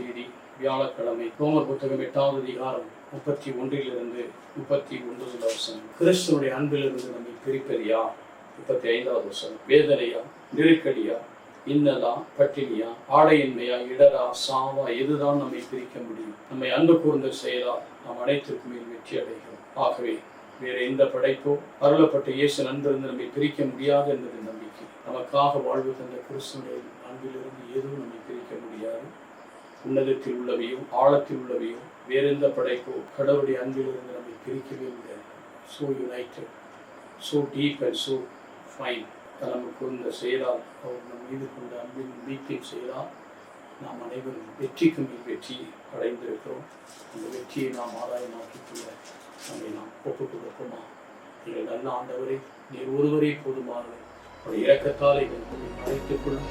தேதி வியாழக்கிழமை. ரோமர் புத்தகம் 8வது அதிகாரம் 31 39 வசனம். கிறிஸ்துவனுடைய அன்பிலிருந்து நம்மை பிரிப்பது யார்? 35வது வசனம். வேதனையா, நெருக்கடியா, இன்னலா, பட்டினியா, ஆடையின்மையா, இடரா, சாவா, எதுதான் நம்மை பிரிக்க முடியும்? நம்மை அன்பு கூர்ந்த செயலால் நாம் அனைத்திற்கு மேல் வெற்றி அடைகிறோம். ஆகவே வேற எந்த படைப்போ அருளப்பட்ட இயேசு அன்பிலிருந்து நம்மை பிரிக்க முடியாது என்பது நம்பிக்கை. நமக்காக வாழ்வு தந்த கிறிஸ்துவனுடைய அன்பிலிருந்து எதுவும் நம்மை பிரிக்க முடியாது. உன்னதத்தில் உள்ளவையோ ஆழத்தில் உள்ளவையோ வேற எந்த படைப்போ கடவுளுடைய அன்பிலிருந்து நம்மை பிரிக்கவே முடியாது. So united, so deep and so fine. நமக்கு இந்த செயலால் அவர் நம் மீது கொண்ட அன்பின் மீட்பின் செயலால் நாம் அனைவரும் வெற்றிக்கு மேல் வெற்றி அடைந்திருக்கிறோம். அந்த வெற்றியை நாம் ஆதாயமாக்கிக் கொள்ள நம்மை நாம் ஒப்புக் கொடுப்போமா? நீங்கள் நல்ல ஆண்டவரே, நீர் ஒருவரே போதுமானவர். அவருடைய இரக்கத்தால் எங்கள் மறைத்துக் கொள்ளும்.